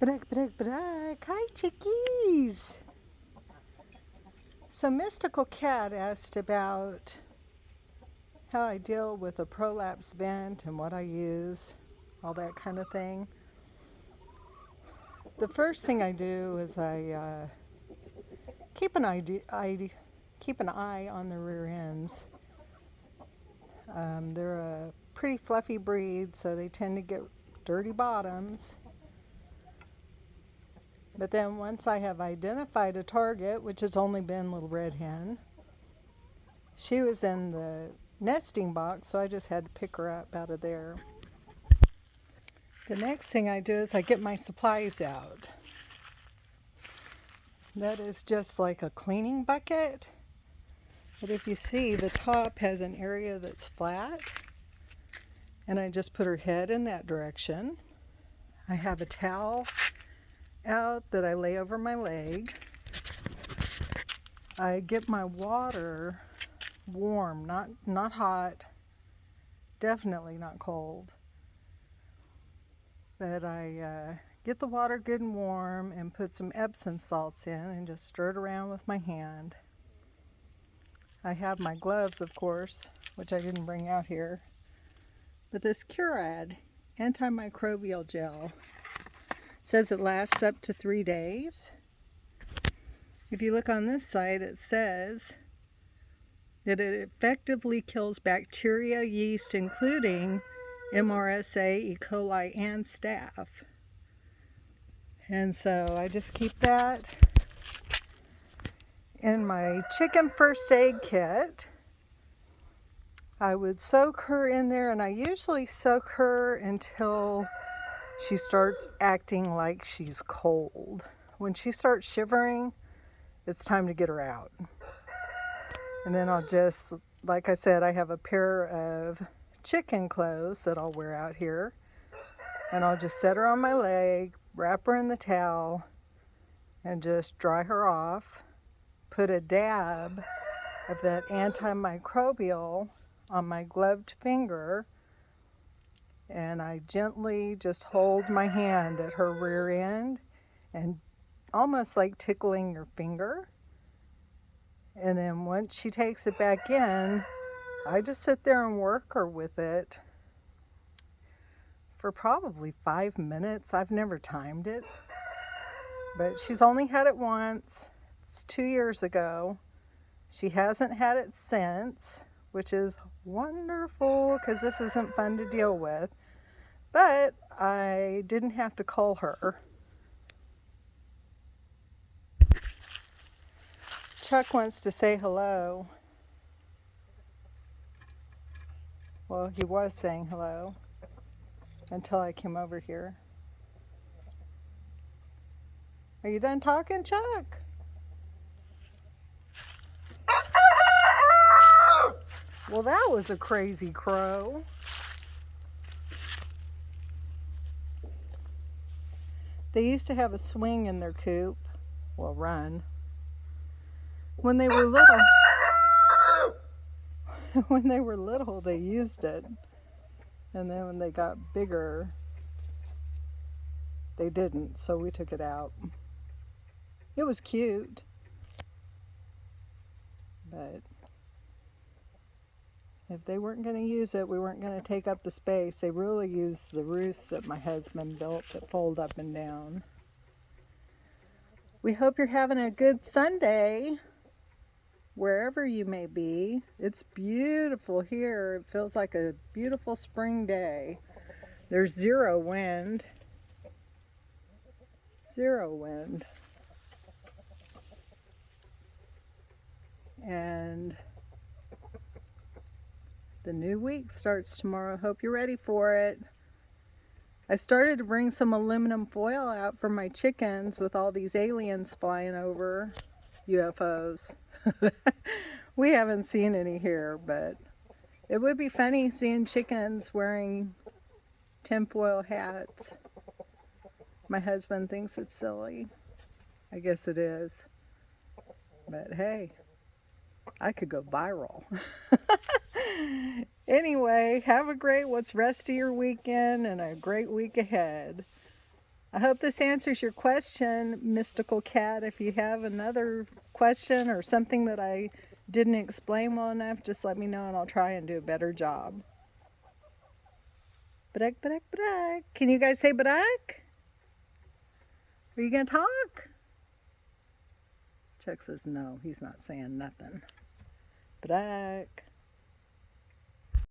Baduck, Baduck, Baduck. Hi, chickies. So Mystical Cat asked about how I deal with a prolapse vent and what I use, all that kind of thing. The first thing I do is I keep an eye on the rear ends. They're a pretty fluffy breed, so they tend to get dirty bottoms. But then once I have identified a target, which has only been Little Red Hen, she was in the nesting box, so I just had to pick her up out of there. The next thing I do is I get my supplies out. That is just like a cleaning bucket. But if you see, the top has an area that's flat, and I just put her head in that direction. I have a towel out that I lay over my leg. I get my water warm, not hot, definitely not cold. But I get the water good and warm and put some Epsom salts in and just stir it around with my hand. I have my gloves, of course, which I didn't bring out here. But this Curad antimicrobial gel says it lasts up to 3 days. If you look on this side, it says that it effectively kills bacteria, yeast, including MRSA, E. coli, and staph. And so I just keep that in my chicken first aid kit. I would soak her in there, and I usually soak her until she starts acting like she's cold. When she starts shivering, it's time to get her out. And then I'll just, like I said, I have a pair of chicken clothes that I'll wear out here. And I'll just set her on my leg, wrap her in the towel, and just dry her off. Put a dab of that antimicrobial on my gloved finger, and I gently just hold my hand at her rear end and almost like tickling your finger. And then once she takes it back in, I just sit there and work her with it for probably 5 minutes. I've never timed it, but she's only had it once. It's 2 years ago. She hasn't had it since, which is wonderful because this isn't fun to deal with. But I didn't have to call her. Chuck wants to say hello. Well, he was saying hello until I came over here. Are you done talking, Chuck? Well, that was a crazy crow. They used to have a swing in their coop. Well, run. When they were little, they used it. And then when they got bigger, they didn't, so we took it out. It was cute, but if they weren't going to use it, we weren't going to take up the space. They really use the roosts that my husband built that fold up and down. We hope you're having a good Sunday, wherever you may be. It's beautiful here. It feels like a beautiful spring day. There's zero wind. Zero wind. And the new week starts tomorrow. Hope you're ready for it. I started to bring some aluminum foil out for my chickens with all these aliens flying over, UFOs. We haven't seen any here, but it would be funny seeing chickens wearing tinfoil hats. My husband thinks it's silly. I guess it is. But hey, I could go viral. Anyway, have a great what's rest of your weekend and a great week ahead. I hope this answers your question, Mystical Cat. If you have another question or something that I didn't explain well enough, just let me know and I'll try and do a better job. Baduck, Baduck, Baduck. Can you guys say Baduck? Are you going to talk? Chuck says no, he's not saying nothing. Baduck.